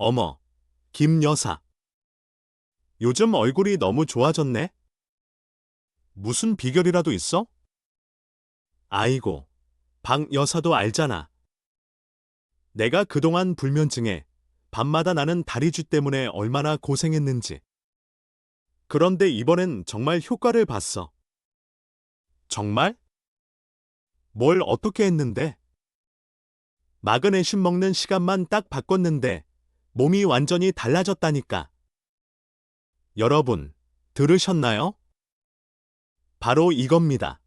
어머, 김 여사. 요즘 얼굴이 너무 좋아졌네? 무슨 비결이라도 있어? 아이고, 박 여사도 알잖아. 내가 그동안 불면증에 밤마다 나는 다리쥐 때문에 얼마나 고생했는지. 그런데 이번엔 정말 효과를 봤어. 정말? 뭘 어떻게 했는데? 마그네슘 먹는 시간만 딱 바꿨는데 몸이 완전히 달라졌다니까. 여러분, 들으셨나요? 바로 이겁니다.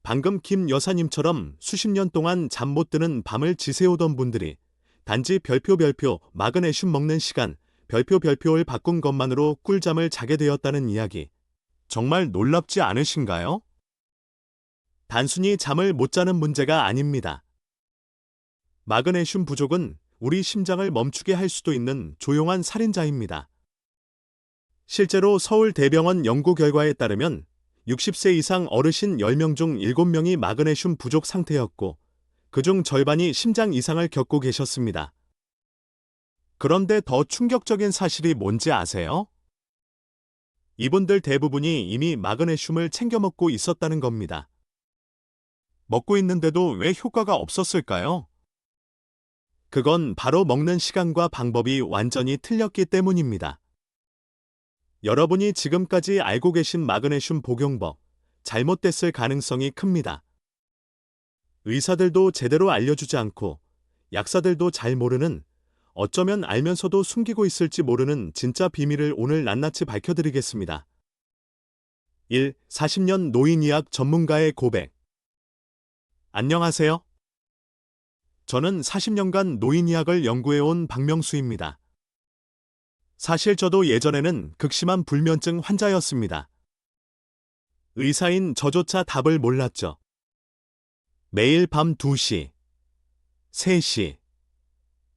방금 김 여사님처럼 수십 년 동안 잠 못 드는 밤을 지새우던 분들이 단지 별표 마그네슘 먹는 시간 별표를 바꾼 것만으로 꿀잠을 자게 되었다는 이야기. 정말 놀랍지 않으신가요? 단순히 잠을 못 자는 문제가 아닙니다. 마그네슘 부족은 우리 심장을 멈추게 할 수도 있는 조용한 살인자입니다. 실제로 서울대병원 연구 결과에 따르면 60세 이상 어르신 10명 중 7명이 마그네슘 부족 상태였고, 그중 절반이 심장 이상을 겪고 계셨습니다. 그런데 더 충격적인 사실이 뭔지 아세요? 이분들 대부분이 이미 마그네슘을 챙겨 먹고 있었다는 겁니다. 먹고 있는데도 왜 효과가 없었을까요? 그건 바로 먹는 시간과 방법이 완전히 틀렸기 때문입니다. 여러분이 지금까지 알고 계신 마그네슘 복용법, 잘못됐을 가능성이 큽니다. 의사들도 제대로 알려주지 않고 약사들도 잘 모르는, 어쩌면 알면서도 숨기고 있을지 모르는 진짜 비밀을 오늘 낱낱이 밝혀드리겠습니다. 1. 40년 노인의학 전문가의 고백. 안녕하세요. 저는 40년간 노인의학을 연구해온 박명수입니다. 사실 저도 예전에는 극심한 불면증 환자였습니다. 의사인 저조차 답을 몰랐죠. 매일 밤 2시, 3시,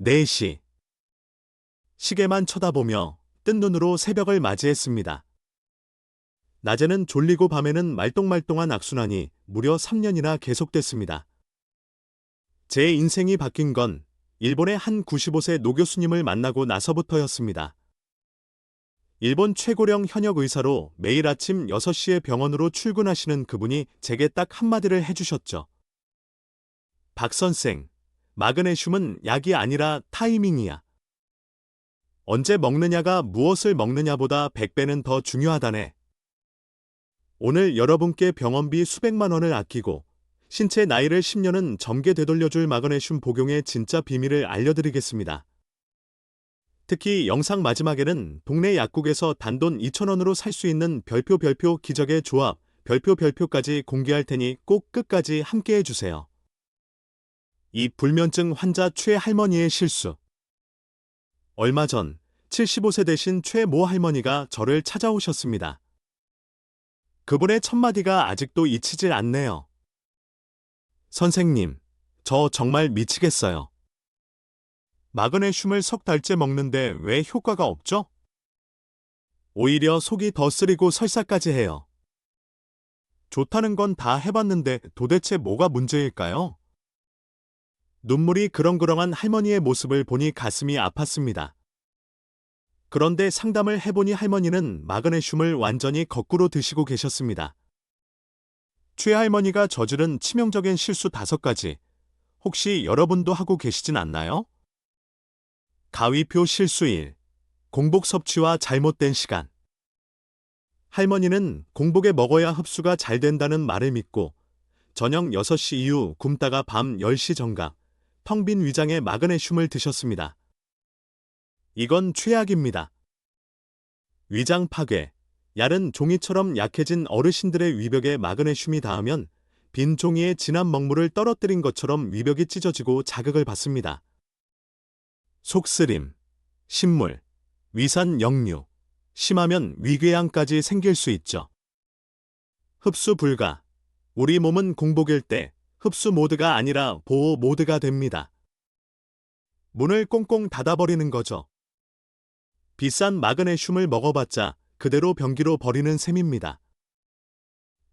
4시. 시계만 쳐다보며 뜬 눈으로 새벽을 맞이했습니다. 낮에는 졸리고 밤에는 말똥말똥한 악순환이 무려 3년이나 계속됐습니다. 제 인생이 바뀐 건 일본의 한 95세 노교수님을 만나고 나서부터였습니다. 일본 최고령 현역 의사로 매일 아침 6시에 병원으로 출근하시는 그분이 제게 딱 한마디를 해주셨죠. 박 선생, 마그네슘은 약이 아니라 타이밍이야. 언제 먹느냐가 무엇을 먹느냐보다 100배는 더 중요하다네. 오늘 여러분께 병원비 수백만 원을 아끼고 신체 나이를 10년은 젊게 되돌려줄 마그네슘 복용의 진짜 비밀을 알려드리겠습니다. 특히 영상 마지막에는 동네 약국에서 단돈 2,000원으로 살 수 있는 별표 기적의 조합, 별표까지 공개할 테니 꼭 끝까지 함께 해주세요. 이 불면증 환자 최 할머니의 실수. 얼마 전 75세 되신 최 모 할머니가 저를 찾아오셨습니다. 그분의 첫마디가 아직도 잊히질 않네요. 선생님, 저 정말 미치겠어요. 마그네슘을 석 달째 먹는데 왜 효과가 없죠? 오히려 속이 더 쓰리고 설사까지 해요. 좋다는 건 다 해봤는데 도대체 뭐가 문제일까요? 눈물이 그렁그렁한 할머니의 모습을 보니 가슴이 아팠습니다. 그런데 상담을 해보니 할머니는 마그네슘을 완전히 거꾸로 드시고 계셨습니다. 최할머니가 저지른 치명적인 실수 5가지, 혹시 여러분도 하고 계시진 않나요? 가위표 실수 1. 공복 섭취와 잘못된 시간. 할머니는 공복에 먹어야 흡수가 잘 된다는 말을 믿고 저녁 6시 이후 굶다가 밤 10시 정각, 텅 빈 위장에 마그네슘을 드셨습니다. 이건 최악입니다. 위장 파괴, 얇은 종이처럼 약해진 어르신들의 위벽에 마그네슘이 닿으면 빈 종이에 진한 먹물을 떨어뜨린 것처럼 위벽이 찢어지고 자극을 받습니다. 속쓰림, 신물, 위산 역류, 심하면 위궤양까지 생길 수 있죠. 흡수 불가. 우리 몸은 공복일 때 흡수 모드가 아니라 보호 모드가 됩니다. 문을 꽁꽁 닫아버리는 거죠. 비싼 마그네슘을 먹어봤자 그대로 변기로 버리는 셈입니다.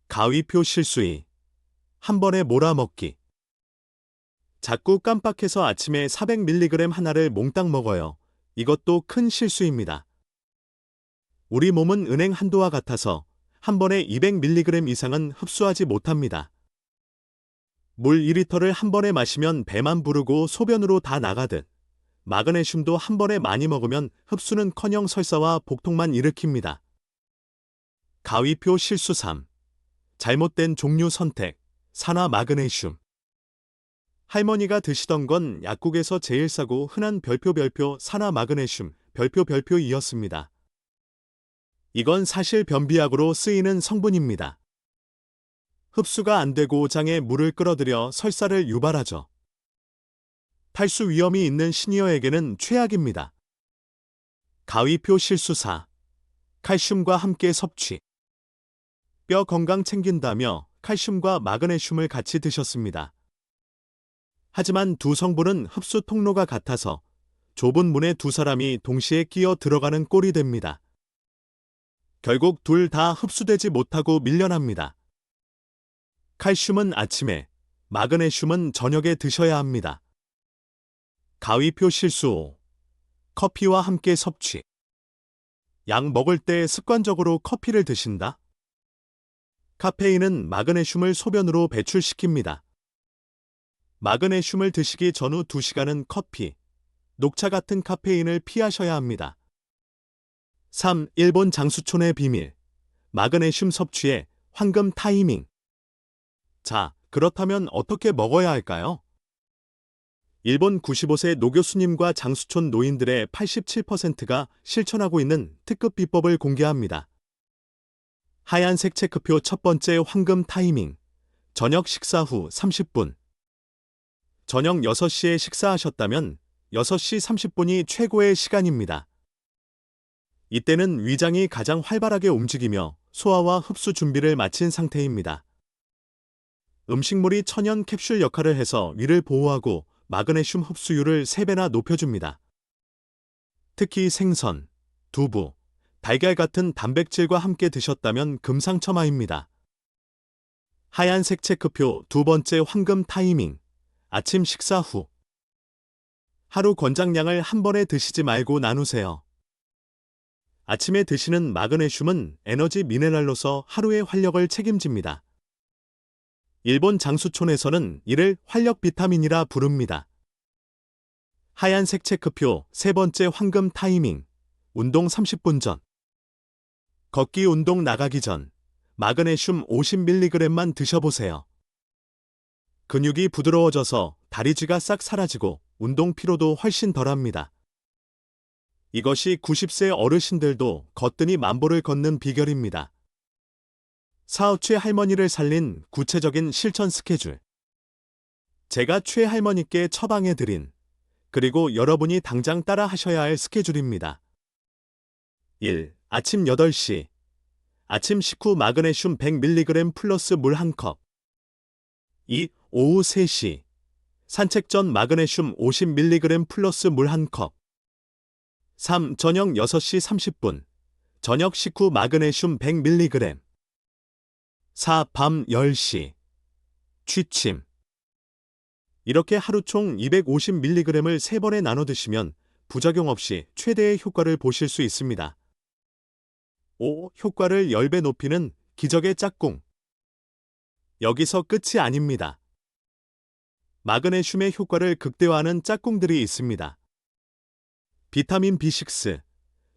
가위표 실수 2. 한 번에 몰아먹기. 자꾸 깜빡해서 아침에 400mg 하나를 몽땅 먹어요. 이것도 큰 실수입니다. 우리 몸은 은행 한도와 같아서 한 번에 200mg 이상은 흡수하지 못합니다. 물 2리터를 한 번에 마시면 배만 부르고 소변으로 다 나가듯 마그네슘도 한 번에 많이 먹으면 흡수는커녕 설사와 복통만 일으킵니다. 가위표 실수 3. 잘못된 종류 선택. 산화 마그네슘. 할머니가 드시던 건 약국에서 제일 싸고 흔한 별표 산화 마그네슘 별표이었습니다. 이건 사실 변비약으로 쓰이는 성분입니다. 흡수가 안 되고 장에 물을 끌어들여 설사를 유발하죠. 탈수 위험이 있는 시니어에게는 최악입니다. 가위표 실수 4. 칼슘과 함께 섭취. 뼈 건강 챙긴다며 칼슘과 마그네슘을 같이 드셨습니다. 하지만 두 성분은 흡수 통로가 같아서 좁은 문에 두 사람이 동시에 끼어 들어가는 꼴이 됩니다. 결국 둘 다 흡수되지 못하고 밀려납니다. 칼슘은 아침에, 마그네슘은 저녁에 드셔야 합니다. 가위표 실수 5. 커피와 함께 섭취. 약 먹을 때 습관적으로 커피를 드신다? 카페인은 마그네슘을 소변으로 배출시킵니다. 마그네슘을 드시기 전후 2시간은 커피, 녹차 같은 카페인을 피하셔야 합니다. 3. 일본 장수촌의 비밀. 마그네슘 섭취의 황금 타이밍. 자, 그렇다면 어떻게 먹어야 할까요? 일본 95세 노교수님과 장수촌 노인들의 87%가 실천하고 있는 특급 비법을 공개합니다. 하얀색 체크표 첫 번째 황금 타이밍. 저녁 식사 후 30분. 저녁 6시에 식사하셨다면 6시 30분이 최고의 시간입니다. 이때는 위장이 가장 활발하게 움직이며 소화와 흡수 준비를 마친 상태입니다. 음식물이 천연 캡슐 역할을 해서 위를 보호하고 마그네슘 흡수율을 3배나 높여줍니다. 특히 생선, 두부, 달걀 같은 단백질과 함께 드셨다면 금상첨화입니다. 하얀색 체크표 두 번째 황금 타이밍. 아침 식사 후. 하루 권장량을 한 번에 드시지 말고 나누세요. 아침에 드시는 마그네슘은 에너지 미네랄로서 하루의 활력을 책임집니다. 일본 장수촌에서는 이를 활력 비타민이라 부릅니다. 하얀색 체크표 세 번째 황금 타이밍. 운동 30분 전. 걷기 운동 나가기 전 마그네슘 50mg만 드셔보세요. 근육이 부드러워져서 다리쥐가 싹 사라지고 운동 피로도 훨씬 덜합니다. 이것이 90세 어르신들도 거뜬히 만보를 걷는 비결입니다. 사업 최할머니를 살린 구체적인 실천 스케줄. 제가 최할머니께 처방해드린, 그리고 여러분이 당장 따라 하셔야 할 스케줄입니다. 1. 아침 8시. 아침 식후 마그네슘 100mg 플러스 물 1컵. 2. 오후 3시. 산책 전 마그네슘 50mg 플러스 물 1컵. 3. 저녁 6시 30분. 저녁 식후 마그네슘 100mg. 4. 밤 10시. 취침. 이렇게 하루 총 250mg을 3번에 나눠 드시면 부작용 없이 최대의 효과를 보실 수 있습니다. 5. 효과를 10배 높이는 기적의 짝꿍. 여기서 끝이 아닙니다. 마그네슘의 효과를 극대화하는 짝꿍들이 있습니다. 비타민 B6,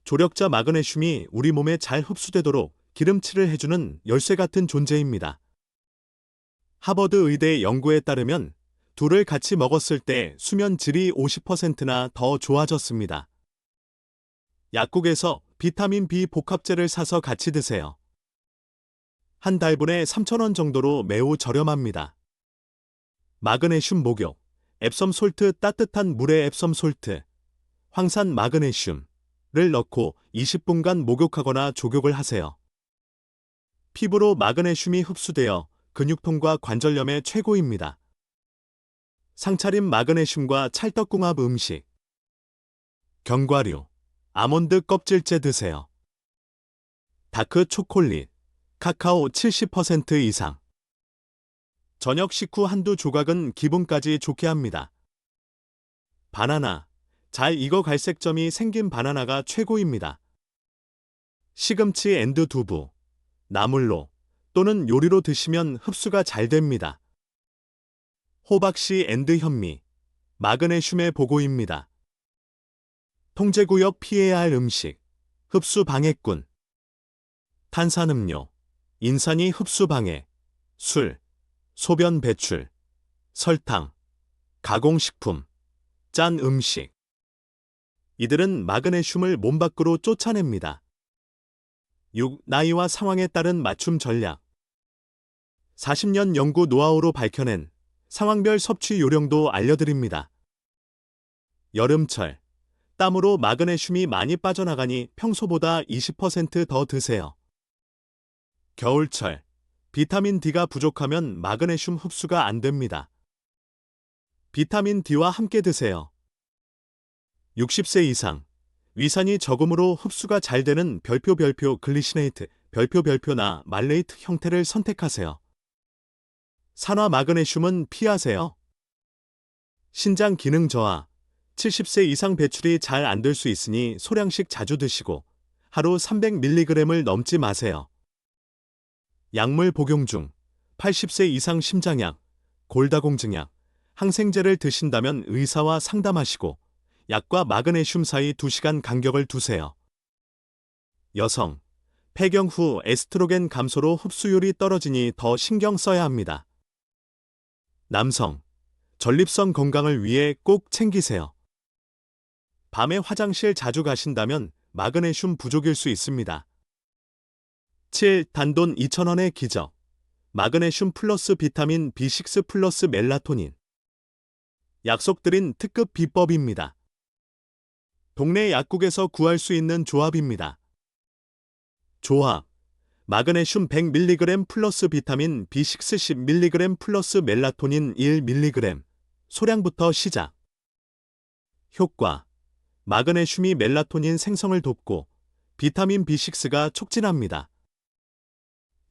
조력자 마그네슘이 우리 몸에 잘 흡수되도록 기름칠을 해주는 열쇠 같은 존재입니다. 하버드 의대 연구에 따르면 둘을 같이 먹었을 때 수면 질이 50%나 더 좋아졌습니다. 약국에서 비타민 B 복합제를 사서 같이 드세요. 한 달분에 3,000원 정도로 매우 저렴합니다. 마그네슘 목욕, 앱섬 솔트 따뜻한 물에 앱섬 솔트, 황산 마그네슘을 넣고 20분간 목욕하거나 조격을 하세요. 피부로 마그네슘이 흡수되어 근육통과 관절염에 최고입니다. 상차림 마그네슘과 찰떡궁합 음식. 견과류, 아몬드 껍질째 드세요. 다크 초콜릿, 카카오 70% 이상. 저녁 식후 한두 조각은 기분까지 좋게 합니다. 바나나. 잘 익어 갈색점이 생긴 바나나가 최고입니다. 시금치 앤드 두부. 나물로 또는 요리로 드시면 흡수가 잘 됩니다. 호박씨 앤드 현미. 마그네슘의 보고입니다. 통제구역 피해야 할 음식. 흡수 방해꾼. 탄산음료. 인산이 흡수 방해. 술. 소변 배출. 설탕. 가공식품. 짠 음식. 이들은 마그네슘을 몸 밖으로 쫓아냅니다. 6. 나이와 상황에 따른 맞춤 전략. 40년 연구 노하우로 밝혀낸 상황별 섭취 요령도 알려드립니다. 여름철. 땀으로 마그네슘이 많이 빠져나가니 평소보다 20% 더 드세요. 겨울철. 비타민 D가 부족하면 마그네슘 흡수가 안 됩니다. 비타민 D와 함께 드세요. 60세 이상. 위산이 적음으로 흡수가 잘 되는 별표 글리시네이트, 별표나 말레이트 형태를 선택하세요. 산화 마그네슘은 피하세요. 신장 기능 저하. 70세 이상 배출이 잘 안 될 수 있으니 소량씩 자주 드시고 하루 300mg을 넘지 마세요. 약물 복용 중 80세 이상 심장약, 골다공증약, 항생제를 드신다면 의사와 상담하시고 약과 마그네슘 사이 2시간 간격을 두세요. 여성. 폐경 후 에스트로겐 감소로 흡수율이 떨어지니 더 신경 써야 합니다. 남성. 전립선 건강을 위해 꼭 챙기세요. 밤에 화장실 자주 가신다면 마그네슘 부족일 수 있습니다. 7. 단돈 2,000원의 기적. 마그네슘 플러스 비타민 B6 플러스 멜라토닌. 약속드린 특급 비법입니다. 동네 약국에서 구할 수 있는 조합입니다. 조합. 마그네슘 100mg 플러스 비타민 B6 10mg 플러스 멜라토닌 1mg. 소량부터 시작. 효과. 마그네슘이 멜라토닌 생성을 돕고 비타민 B6가 촉진합니다.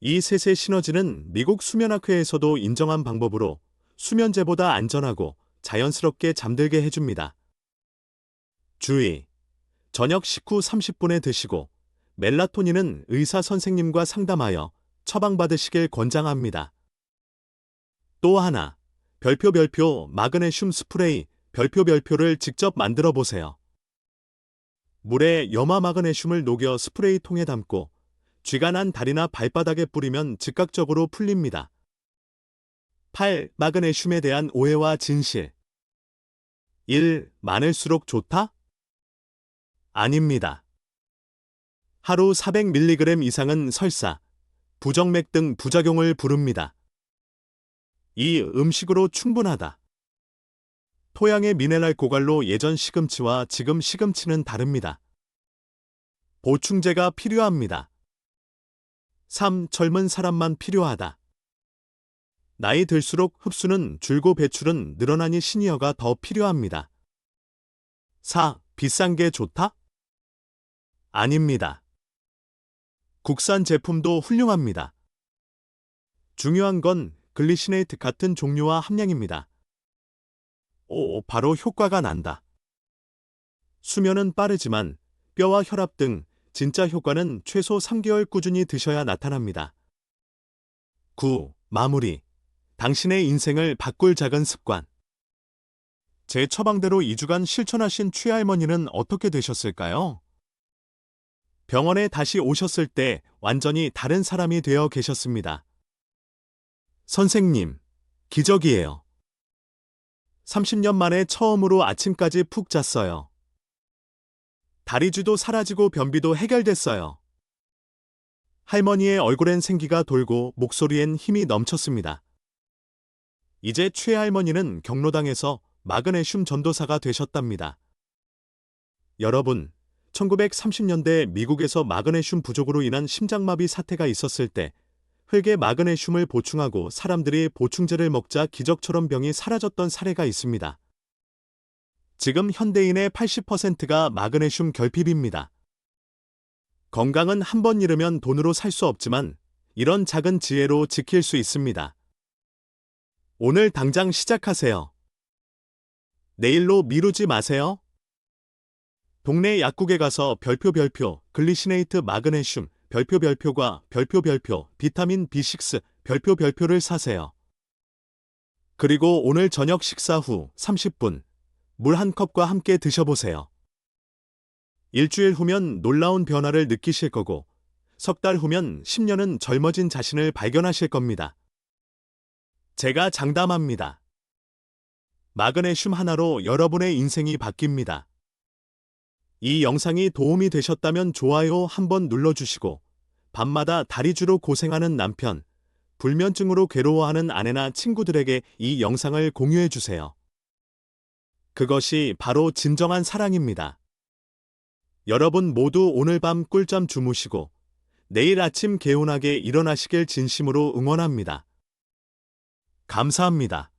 이 셋의 시너지는 미국 수면학회에서도 인정한 방법으로 수면제보다 안전하고 자연스럽게 잠들게 해줍니다. 주의. 저녁 식후 30분에 드시고 멜라토닌은 의사 선생님과 상담하여 처방받으시길 권장합니다. 또 하나. 별표 마그네슘 스프레이 별표를 직접 만들어 보세요. 물에 염화 마그네슘을 녹여 스프레이통에 담고 쥐가 난 다리나 발바닥에 뿌리면 즉각적으로 풀립니다. 8. 마그네슘에 대한 오해와 진실. 1. 많을수록 좋다? 아닙니다. 하루 400mg 이상은 설사, 부정맥 등 부작용을 부릅니다. 2. 음식으로 충분하다. 토양의 미네랄 고갈로 예전 시금치와 지금 시금치는 다릅니다. 보충제가 필요합니다. 3. 젊은 사람만 필요하다. 나이 들수록 흡수는 줄고 배출은 늘어나니 시니어가 더 필요합니다. 4. 비싼 게 좋다? 아닙니다. 국산 제품도 훌륭합니다. 중요한 건 글리시네이트 같은 종류와 함량입니다. 바로 효과가 난다. 수면은 빠르지만 뼈와 혈압 등 진짜 효과는 최소 3개월 꾸준히 드셔야 나타납니다. 9. 마무리. 당신의 인생을 바꿀 작은 습관. 제 처방대로 2주간 실천하신 최할머니는 어떻게 되셨을까요? 병원에 다시 오셨을 때 완전히 다른 사람이 되어 계셨습니다. 선생님, 기적이에요. 30년 만에 처음으로 아침까지 푹 잤어요. 다리쥐도 사라지고 변비도 해결됐어요. 할머니의 얼굴엔 생기가 돌고 목소리엔 힘이 넘쳤습니다. 이제 최할머니는 경로당에서 마그네슘 전도사가 되셨답니다. 여러분, 1930년대 미국에서 마그네슘 부족으로 인한 심장마비 사태가 있었을 때 흙에 마그네슘을 보충하고 사람들이 보충제를 먹자 기적처럼 병이 사라졌던 사례가 있습니다. 지금 현대인의 80%가 마그네슘 결핍입니다. 건강은 한 번 잃으면 돈으로 살 수 없지만 이런 작은 지혜로 지킬 수 있습니다. 오늘 당장 시작하세요. 내일로 미루지 마세요. 동네 약국에 가서 별표 글리시네이트 마그네슘 별표가 별표 비타민 B6 별표를 사세요. 그리고 오늘 저녁 식사 후 30분 물 한 컵과 함께 드셔보세요. 일주일 후면 놀라운 변화를 느끼실 거고 석 달 후면 10년은 젊어진 자신을 발견하실 겁니다. 제가 장담합니다. 마그네슘 하나로 여러분의 인생이 바뀝니다. 이 영상이 도움이 되셨다면 좋아요 한번 눌러주시고 밤마다 다리주로 고생하는 남편, 불면증으로 괴로워하는 아내나 친구들에게 이 영상을 공유해주세요. 그것이 바로 진정한 사랑입니다. 여러분 모두 오늘 밤 꿀잠 주무시고 내일 아침 개운하게 일어나시길 진심으로 응원합니다. 감사합니다.